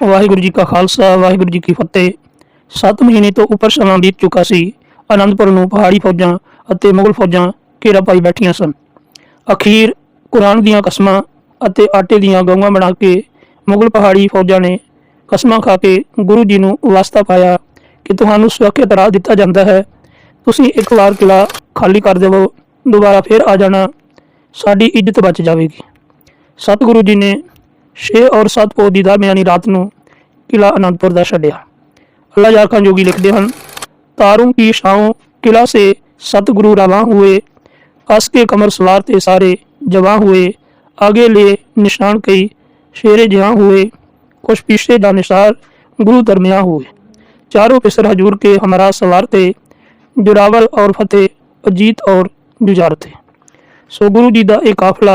वाहिगुरू जी का खालसा वाहिगुरू जी की फतेह। 7 ਮਹੀਨੇ ਤੋਂ ਉੱਪਰ ਸਮਾਂ ਬੀਤ ਚੁੱਕਾ ਸੀ। ਆਨੰਦਪੁਰ ਨੂੰ ਪਹਾੜੀ ਫੌਜਾਂ ਅਤੇ ਮੁਗਲ ਫੌਜਾਂ ਘੇਰਾ ਪਾਈ ਬੈਠੀਆਂ ਸਨ। ਅਖੀਰ ਕੁਰਾਨ ਦੀਆਂ ਕਸਮਾਂ ਅਤੇ ਆਟੇ ਦੀਆਂ ਗਊਆਂ ਬਣਾ ਕੇ ਮੁਗਲ ਪਹਾੜੀ ਫੌਜਾਂ ਨੇ ਕਸਮਾਂ ਖਾ ਕੇ ਗੁਰੂ ਜੀ ਨੂੰ ਵਾਸਤਾ ਪਾਇਆ ਕਿ ਤੁਹਾਨੂੰ ਸੁਰੱਖਿਅਤ ਰਾਹ ਦਿੱਤਾ ਜਾਂਦਾ ਹੈ। ਤੁਸੀਂ ਇੱਕ ਵਾਰ ਕਿਲਾ ਖਾਲੀ ਕਰ ਦੇਵੋ, ਦੁਬਾਰਾ ਫਿਰ ਆ ਜਾਣਾ, ਸਾਡੀ ਇੱਜ਼ਤ ਬਚ ਜਾਵੇਗੀ। ਸਤਿਗੁਰੂ ਜੀ ਨੇ 6 और 7 ਪੋਹ ਦੀ ਦਰਮਿਆਨੀ ਰਾਤ ਨੂੰ किला आनंदपुर ਦਾ ਛੱਡਿਆ। अल्लाह यार खान जोगी लिखते हैं, तारों की छाओं किला से सतगुरु रवां हुए, कस के कमर सवार थे सारे जवां हुए, आगे ले निशान कई शेरे जहाँ हुए, कुछ पीछे दानिशार गुरु दरमिया हुए, चारों पिसर हजूर के हमारा सवार थे, जोरावर और फतेह अजीत और जुजार थे। सो गुरु जी का एक काफिला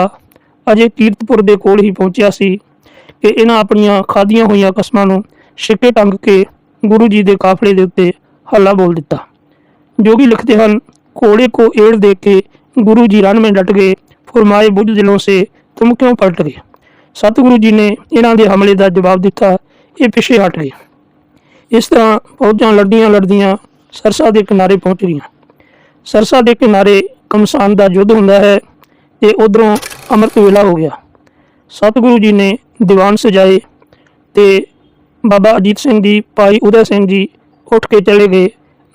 अजे कीरतपुर के कोल ही पहुंचा सी कि इन्हां अपनियां खादियां होईयां कस्मां नूं सिक्के टंग के गुरु जी के काफले के उत्ते हल्ला बोल दिता। जोगी लिखते हैं, घोड़े को एड़ दे के गुरु जी रन में डट गए, फरमाए बुझ दिलों से तुम क्यों पलट गए। सतगुरु जी ने इन्हां दे हमले का जवाब दिता, ये पिछे हट गए। इस तरह फौजां लड़दियां लड़दियां सरसा के किनारे पहुँच गई। सरसा के किनारे कमसान का युद्ध हुंदा है ते उधरों अमृत वेला हो गया। सतगुरु जी ने दीवान सजाए ते बाबा अजीत सिंह जी, भाई उदय सिंह जी उठ के चले गए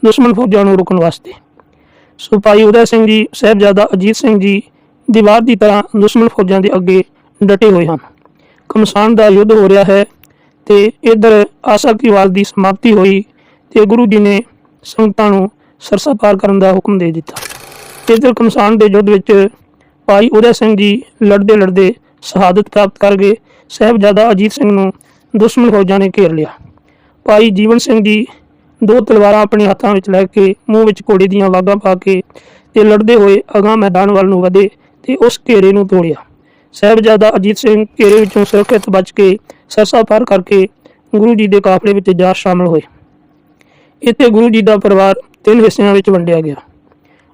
दुश्मन फौजां नूं रोकण वास्ते। सो भाई उदय सिंह जी, साहिबजादा अजीत सिंह जी दीवार की तरह दुश्मन फौजां के अगे डटे हुए हैं। कमसान का युद्ध हो रहा है तो इधर आसा की वार की समाप्ति हुई तो गुरु जी ने संगतां नूं सरसा पार करने का हुक्म दे दिता। इधर कमसान के युद्ध विच भाई उदय सिंह जी लड़ते लड़ते शहादत प्राप्त कर गए। साहिबजादा अजीत सिंह नूं दुश्मन फौजां ने घेर लिया। भाई जीवन सिंह जी 2 तलवारां अपने हाथों में लैके मूँह में घोड़े दीयां वागां पा के ते लड़ते हुए अगां मैदान वाल नूं वधे ते उस घेरे नूं तोड़िया। साहिबजादा अजीत सिंह घेरे विचों सुरक्षित बच के सरसा पार करके गुरु जी के काफले विच जा शामिल होए। इत्थे गुरु जी का परिवार 3 हिस्सिਆਂ ਵਿੱਚ ਵੰਡਿਆ ਗਿਆ।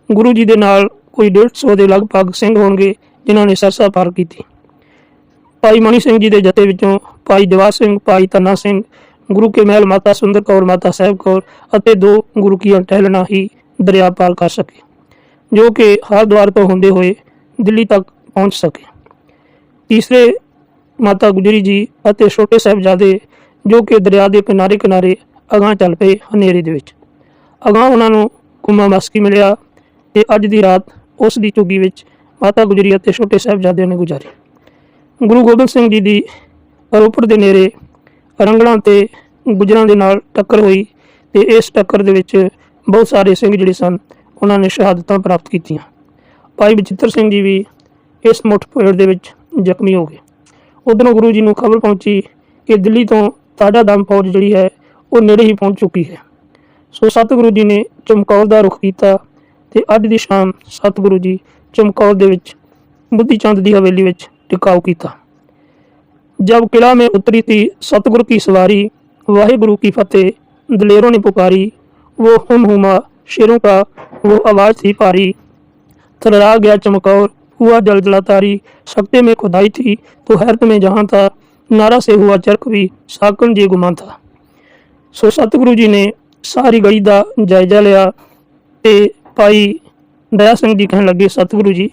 गुरु जी के नाल कोई 150 के लगभग सिंह होणगे जिन्हां ने सरसा पार की। भाई मनी सिंह जी के जत्थे विचों भाई जवाहर सिंह, भाई धन्ना सिंह, गुरु के महल माता सुंदर कौर, माता साहिब कौर और 2 गुरु की टहलना ही दरिया पार कर सके, जो कि हरद्वार तो होंदे हुए दिल्ली तक पहुँच सके। तीसरे माता गुजरी जी और छोटे साहिबजादे जो कि दरिया के किनारे किनारे अगां चल पे हनेरे दे विच। अगां उन्हां नूं कुमा मस्की मिलिया ते अज दी रात उस दी चुगी विच माता गुजरी और छोटे साहिबजादे ने गुजारी। गुरु गोबिंद सिंह जी की रोपड़ के नेड़े रंगलों ते गुजरां दे नाल टक्कर हुई तो इस टक्कर दे विच बहुत सारे सिंह जिहड़े सन उन्होंने शहादतां प्राप्त कीतियां। भाई बचित्र सिंह जी भी इस मुठभेड़ दे विच जख्मी हो गए। उधरों गुरु जी नूं खबर पहुंची कि दिल्ली तो ताजा दम फौज जिहड़ी है वो नेड़े ही पहुंच चुकी है। सो सतगुरु जी ने चमकौर का रुख किया ते अज दी शाम सतगुरु जी चमकौर दे विच बुद्धि चंद की हवेली विच टिकाऊ किया। जब किला में उतरी थी सतगुरु की सवारी, वाहिगुरु की फतेह दलेरों ने पुकारी, वो हम हुमा शेरों का वो आवाज़ थी भारी, थर्रा गया चमकौर हुआ जलजला तारी, सकते में खुदाई थी तो हैरत में जहाँ था, नारा से हुआ चरख भी साकन जे गुमान था। सो सतगुरु जी ने सारी गली का जायजा लिया तो भाई दया सिंह जी कहने लगे, सतगुरु जी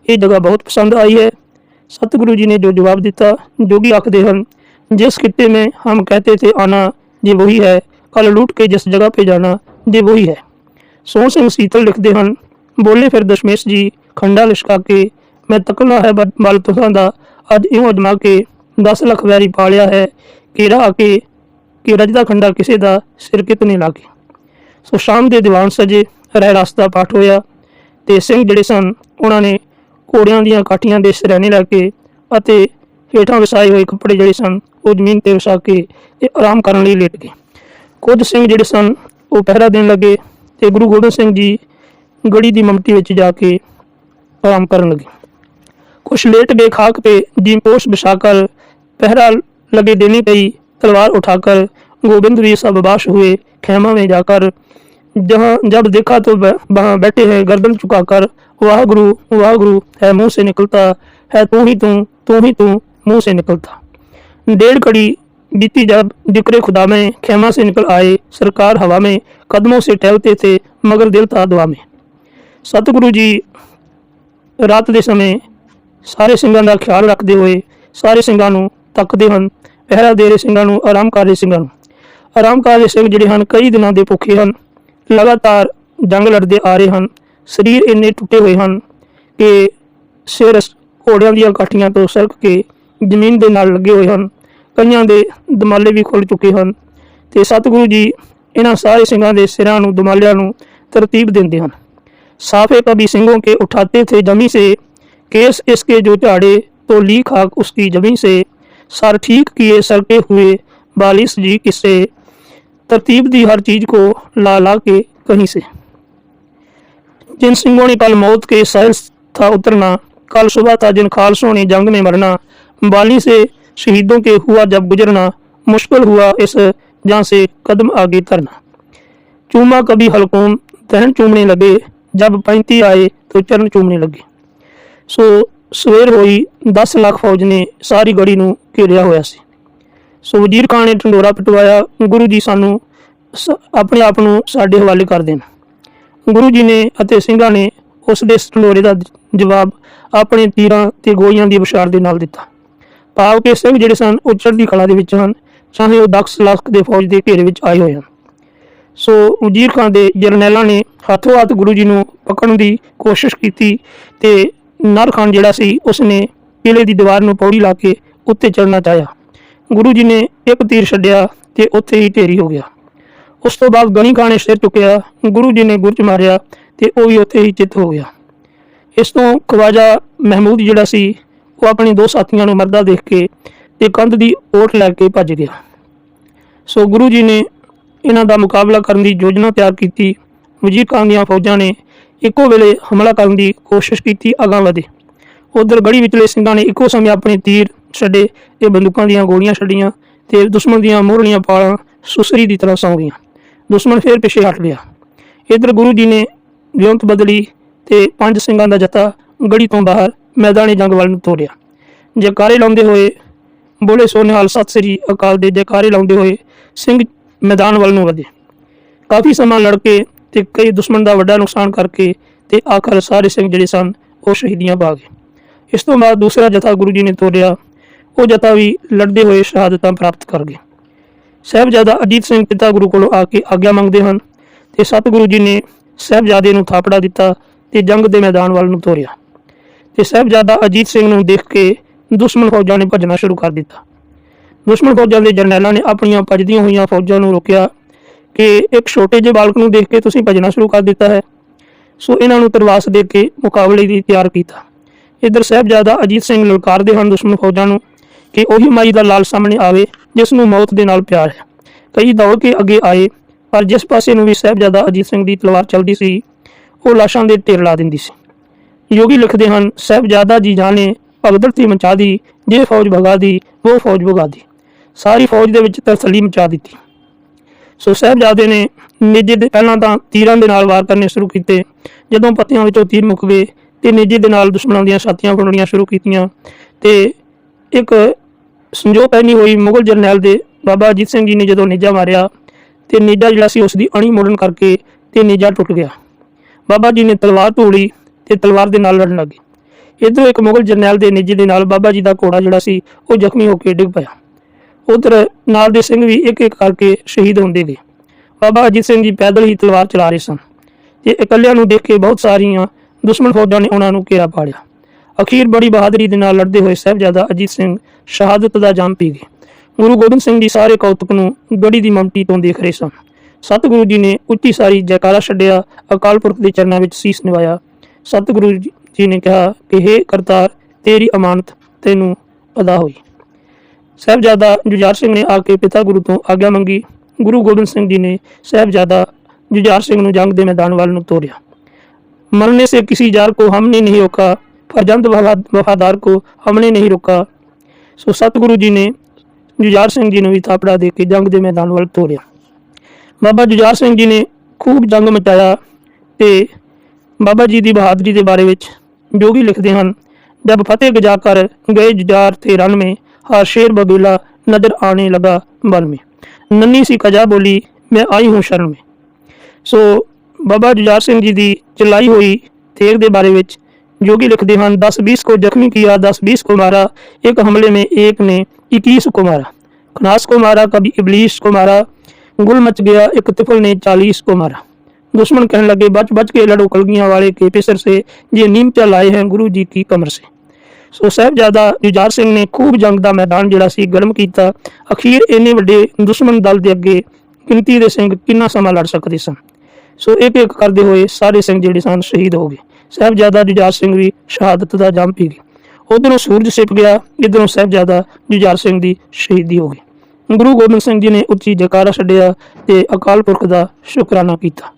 ये जगह बहुत पसंद आई है। सतगुरु जी ने जो जवाब दिता, जोगी आखते हैं, जिस खित्ते में हम कहते थे आना ये वही है, कल लूट के जिस जगह पे जाना ये वही है। सोहन सिंह सीतल लिखते हैं, बोले फिर दशमेश जी खंडा लिशका के, मैं तकना है बल तुसां दा, अज इउं अजमा के 10 लख वैरी पालिया है, केरा आके कि रजदा खंडा किसे दा सिर कितने लागे। सो शाम के दीवान सजे, रह रास्ता पाठ होया ते सिंह जिहड़े सन उन्होंने घोड़ियां दीयां काठियां दे सिरहने लैके अते हेठां विछाए हुए कपड़े जिहड़े सन वो जमीन ते विछा के आराम करने लई लेट गए। कुछ सिंह जिहड़े सन वो पहरा देन लगे ते गुरु गोबिंद सिंह जी गड़ी की ममटी विच जाके आराम करन लगे। कुछ लेट गए खाक पे जीमपोश बिछाकर, पहरा लगे देनी पई तलवार उठाकर, गोविंद भी सब बाश हुए खेमा में जाकर, जहाँ जब देखा तो वहाँ बैठे हैं गर्दन झुकाकर, वाह गुरु है मुंह से निकलता है, तू ही तू मुंह से निकलता। 1.5 घड़ी बीती जब जिक्र खुदा में खेमा से निकल आए, सरकार हवा में कदमों से टहलते थे, मगर दिल था दुआ में। सतगुरु जी रात के समय सारे ਸਿੰਘਾਂ ਦਾ ख्याल रखते हुए सारे ਸਿੰਘਾਂ ਨੂੰ तकते हैं, पहरा दे रहे ਸਿੰਘਾਂ ਨੂੰ, आराम कर रहे ਸਿੰਘਾਂ ਨੂੰ। आराम कर रहे ਸਿੰਘ ਜਿਹੜੇ ਹਨ कई दिनों के भुखे हैं, लगातार जंग लड़ते आ रहे हैं, शरीर इन्ने टुटे हुए हैं कि सिर घोड़ियां ਦੀਆਂ ਕਾਠੀਆਂ ਤੋਂ सरक के ਜ਼ਮੀਨ ਦੇ ਨਾਲ ਲੱਗੇ ਹੋਏ ਹਨ। ਕਈਆਂ ਦੇ ਦਮਾਲੇ भी खुल चुके हैं ਤੇ सतगुरु जी इन्हां सारे ਸਿੰਘਾਂ ਦੇ ਸਿਰਾਂ ਨੂੰ, ਦਮਾਲਿਆਂ ਨੂੰ तरतीब देते हैं। साफे कभी सिंगों के उठाते थे जमी से, केस इसके जो झाड़े तो ली खाक उसकी जमी से, सर ठीक किए सरके हुए बालिश जी किससे, तरतीब दी हर चीज़ को ला ला के कहीं से। जिन सिंगों ने कल मौत के सहल था उतरना, कल सुबह था जिन खालसों ने जंग में मरना, बाली से शहीदों के हुआ जब गुजरना, मुश्किल हुआ इस जहाँ से कदम आगे तरना। चूमा कभी हलकूम तहन चूमने लगे, जब 35 आए तो चरण चूमने लगे। सो सवेर होई 10 लाख फौज ने सारी गढ़ी नूं घेरिया होया सी। सो वजीर खान ने ढंडोरा पिटवाया, गुरु जी सानू अपने आप नूं साडे हवाले कर देन। गुरु जी ने अते ਸਿੰਘਾਂ ने उस दे ढंडोरे दा जवाब अपने तीरां ते गोलियां दी बशार दे नाल दिता। भाव के ਸਿੰਘ ਜਿਹੜੇ ਸਨ ਉਹ ਚੜ੍ਹਦੀ ਕਲਾ ਦੇ ਵਿੱਚ ਹਨ, ਚਾਹੇ ਉਹ 10 ਲੱਖ ਦੇ ਫੌਜ ਦੇ ਘੇਰੇ ਵਿੱਚ ਆਏ ਹੋਏ ਹਨ। सो वजीर खान के जरनैलों ने हाथों हाथ गुरु जी को पकड़न की कोशिश की ते नर खान जिहड़ा सी उसने किले की दीवार में पौड़ी ला के उत्ते चढ़ना चाहा। गुरु जी ने एक तीर छड्डिया ते उत्थे ही ढेरी हो गया। उस तो बाद गनी खान ने सिर चुकया, गुरु जी ने गुरज मारिया ते वह भी उत्थे ही चित हो गया। इस तो ख्वाजा महमूद जिहड़ा सी वो अपने 2 साथियों को मरदा देख के ते कंध की ओट लैके भज गया। सो गुरु जी ने इन्हां दा मुकाबला करने की योजना तैयार की। वजीर खान दी फौजां ने इक्को वेले हमला करने की कोशिश की, अगां वधे। उधर गढ़ी विचले ਸਿੰਘਾਂ ने इक्को समय अपने तीर छड्डे ते बंदूकां दीयां गोलियां छड्डियां ते दुश्मन दीयां मोहरलियां पालां सुसरी की तरह सौ गईयां। दुश्मन फिर पिछे हट गया। इधर गुरु जी ने विਉਂਤ बदली ते 5 ਸਿੰਘਾਂ दा जत्था गढ़ी तो बाहर मैदानी जंग वाल नूं तोरिया। जयकारे लाउंदे होए बोले सो निहाल सत श्री अकाल दे जयकारे लाउंदे होए ਸਿੰਘ मैदान वाल नूं वधे। काफ़ी समा लड़के ते कई दुश्मन का वड्डा नुकसान करके ते आखिर सारे ਸਿੰਘ जिहड़े सन वो शहीदियां पा गए। इस तो बाद दूसरा जत्था गुरु जी ने तोड़िया, वो जत्था भी लड़ते हुए शहादत प्राप्त कर गए। साहिबजादा अजीत सिंह पिता गुरु को आके आग्ञा मंगते हैं ते सतगुरु जी ने साहिबजादे नूं थापड़ा दिता ते जंग के मैदान वाल नूं तोरिया ते साहिबजादा अजीत सिंह नूं देख के दुश्मन फौजां ने भजना शुरू कर दिता। दुश्मन फौजां के जरनैलों ने अपन भजदियां हुई फौजां नूं रोकिया कि एक छोटे जे बालक नूं देख के तुसीं भजना शुरू कर दिता है। सो इन्हां नूं तरवास दे के मुकाबले की तैयार किया। इधर साहिबजादा अजीत सिंह ललकारदे हन दुश्मन फौजां नूं कि उही माई दा लाल सामने आवे जिस नूं मौत दे नाल प्यार है। कई दौड़ के अगे आए, पर जिस पासे नूं भी साहिबजादा अजीत सिंह की तलवार चलती सी वो लाशां दे ढेर ला दिंदी सी। योगी लिखते हैं, साहिबजादा जी जाने भगदड़ थी मचा दी, जे फौज भगा दी वो फौज भगा दी, सारी फौज दे विच तसली मचा दी। सो साहिबजादे ने नेजे दे पहलां तां तीरां दे नाल वार करने शुरू किए। जदों पत्तियां विचों तीर मुक गए ते नेजे दे नाल दुश्मनां दीयां छातियां फुंडणीਆਂ शुरू कीतियां ते एक संजो पैनी हुई मुगल जरनैल दे बाबा अजीत सिंह जी ने जदों नेजा मारिया ते नेजा जिहड़ा सी उसदी अणी मोड़न करके ते नेजा टुट गया। बाबा जी ने तलवार धूली ते तलवार दे नाल लड़न लगे। इधरों एक मुगल जरनैल दे नेजे दे नाल बाबा जी दा घोड़ा जिहड़ा सी वो जख्मी होकर डिग पिया। उधर नाल दे सिंह भी एक एक करके शहीद होंदे गए। बाबा अजीत सिंह जी पैदल ही तलवार चला रहे सन ते इकल्लियां नूं देख के बहुत सारियां दुश्मन फौजां ने उन्हां नूं घेरा पाड़िया। अखीर बड़ी बहादुरी दे नाल लड़दे हुए साहिबजादा अजीत सिंह शहादत दा जाम पी गए। गुरु गोबिंद सिंह जी सारे कौतुक नूं गढ़ी दी ममटी तो देख रहे सन। सतगुरु जी ने उच्ची सारी जयकारा छड्डिया, अकाल पुरख के चरणों में सीस निवाया। सतगुरु जी ने कहा कि हे करतार, तेरी अमानत तैनूं अदा हुई। साहिबजादा जुझार सिंह ने आके पिता गुरु तो आग्ञा मंगी। गुरु गोबिंद सिंह जी ने साहिबजादा जुझार सिंह नूं जंग के मैदान वाल नूं तोरिया। मरने से किसी जार को हमने नहीं रोका, फरजंद वफादार को हमने नहीं रोका। सो सतगुरु जी ने जुझार सिंह जी ने भी थापड़ा दे के जंग के मैदान वाल तोरिया। बाबा जुझार सिंह जी ने खूब जंग मचाया ते बाबा जी की बहादुरी के बारे में जोगी लिखते हैं, जब फतेह गजा कर गए जुझार थे रन में, हर शेर बबीला नजर आने लगा बल में। नन्ही सी कजा बोली, मैं आई हूँ शरण में। सो बाबा जुझार सिंह जी की चलाई हुई तेग के बारे में जोगी लिखते हैं, 10-20 को जख्मी किया, 10-20 को मारा, एक हमले में एक ने 21 को मारा, खनास को मारा, कभी इबलीस को मारा, गुल मच गया, एक तिफल ने 40 को मारा। दुश्मन कहने लगे, बच बच के लड़ो कलगियां वाले के पिसर से, ये नीम लाए हैं गुरु जी की कमर से। सो साहिबजादा जुझार सिंह ने खूब जंग का मैदान जिहड़ा सी गर्म किया। अखीर इन्ने वड्डे दुश्मन दल के अगे गिनती के सिंह किन्ना समा लड़ सकते सन। सो एक एक करते हुए सारे सिंह जिहड़े सन शहीद हो गए। साहिबजादा जुझार सिंह भी शहादत का जाम पी गए। उधरों सूरज छिप गया, इधरों साहिबजादा जुझार सिंह की शहीदी हो गई। गुरु गोबिंद सिंह जी ने उच्ची जयकारा छड्डिया ते अकाल पुरख का शुकराना किया।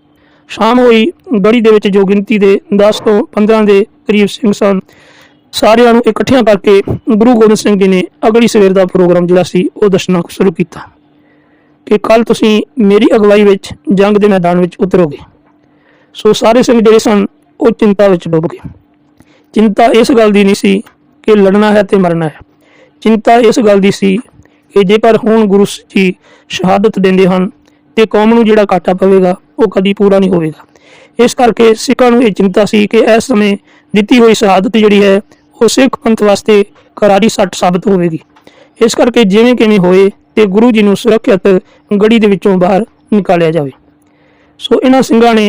शाम हुई, गढ़ी दे विच जो गिनती के 10 ਤੋਂ 15 के करीब सिंह सन, सारिਆਂ ਨੂੰ इकट्ठियां करके गुरु गोबिंद सिंह जी ने अगली सवेर का प्रोग्राम जिहड़ा सी ਉਹ दसना शुरू किया कि कल तुसीं मेरी अगवाई विच जंग के मैदान विच उतरोगे। सो सारे सिंह जिहड़े सन ਉਹ चिंता विच डुब गए। चिंता इस गल की नहीं सी कि लड़ना है तो मरना है, चिंता इस गल की सी कि जेकर हुण गुरु जी शहादत देंदे हन तो कौम नूं जिहड़ा घाटा पवेगा वो कदी पूरा नहीं होवेगा। इस करके सिखां नूं ये चिंता सी कि इस समय दित्ती हुई शहादत जिहड़ी है वो सिख पंथ वास्ते करारी सट साबित होवेगी। इस करके जिवें किवें होए ते गुरु जी नूं सुरक्षित गढ़ी दे विचों बाहर निकालिया जावे। सो इन्हां सिंघां ने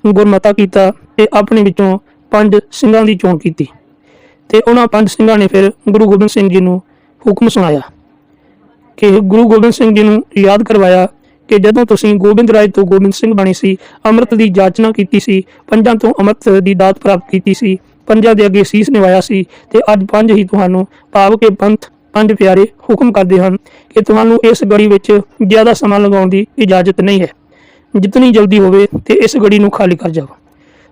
गुरमता कीता ते अपने विचों 5 सिंघां दी चोण कीती ते उन्हां 5 सिंघां ने फिर गुरु गोबिंद सिंह जी नूं हुक्म सुनाया कि गुरु गोबिंद सिंह जी नूं याद करवाया कि जदों तुसीं गोबिंद राय तो गोबिंद सिंह बने सी, अमृत की जाचना की सी, 5 तो अमृत की दात प्राप्त की सी, 5 के अगे सीस निवाया सी ते अज 5 ही तुहानूं भाव के पंथ 5 प्यारे हुक्म करते हैं कि तुहानूं इस गढ़ी विच ज़्यादा समा लगाउण दी इजाजत नहीं है, जितनी जल्दी होवे ते इस गढ़ी नूं खाली कर जाओ।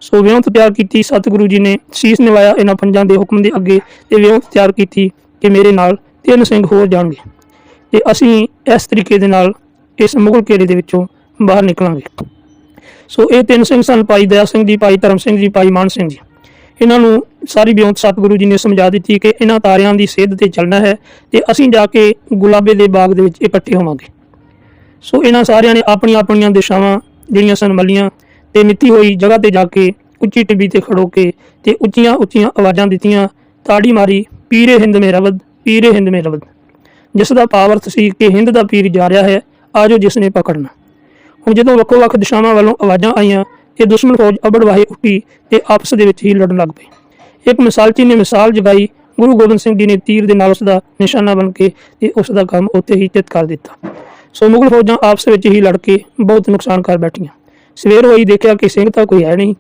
सो विਉਂਤ तैयार की। सतगुरु जी ने सीस निवाया इन्हां 5 के हुक्म के अगे ते विਉਂਤ तैयार की कि मेरे नाल 3 सिंह होर जाणगे ते असीं इस तरीके दे नाल इस मुगल घेरे दे विचों बाहर निकलांगे। सो ये 3 सिंह सन, भाई दया सिंह जी, भाई धर्म सिंह जी, भाई मान सिंह जी। इन्हों सारी विਉਂਤ सतगुरु जी ने समझा दी कि इन्हां तारियां की सेध ते चलना है तो असीं जाके गुलाबे के बाग दे विच इकट्ठे होवांगे। सो इन्हां सारियां ने अपनी अपनी दिशावां जिहड़ियां सन मलियां ते मित्ती हुई जगह ते जाके उच्ची टिब्बी ते खड़ो के ते उच्चियां उच्चियां आवाज़ां दित्तियां, ताड़ी मारी, पीरे हिंद में रवद, पीरे हिंद में रवद, जिसका भाव अर्थ सी कि हिंद का पीर जा रहा है, आजो जिसने पकड़ना। हुण जदों वक्खो वक्ख दिशावां वालों आवाज़ां आईयां ते दुश्मन फौज अबड़ वाहे उठी ते आपस दे विच ही लड़न लग पई। एक मिसालची ने मिसाल जगाई। गुरु गोबिंद सिंह जी ने तीर दे नाल उसदा निशाना बन के ते उसदा काम उत्थे ही चित कर दिता। सो मुगल फौजां आपस विच ही लड़ के बहुत नुकसान कर बैठियां। सवेर होई देखिया कि सिंह तां कोई है नहीं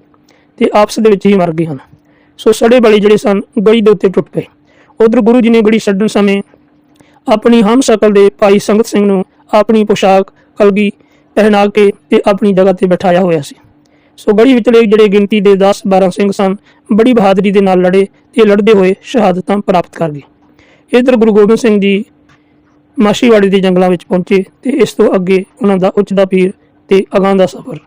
ते आपस दे विच ही मर गए हन। सो सड़े बले जिहड़े सन गढ़ी दे उत्ते टुट पए। उधर गुरु जी ने गढ़ी छड्डण समय अपनी हम शकल दे भाई संगत सिंह नूं अपनी पोशाक कलगी पहना के ते अपनी जगह ते बिठाया होया सी। सो गढ़ी विचले जिहड़े गिनती दे 10-12 सिंह सन बड़ी बहादुरी दे नाल लड़े ते लड़दे होए शहादतां प्राप्त कर गए। इधर गुरु गोबिंद सिंह जी माशीवाड़ी के जंगलों में पहुंचे तो इस तो अगे उन्हों का उच्च दा पीर ते अगां दा सफ़र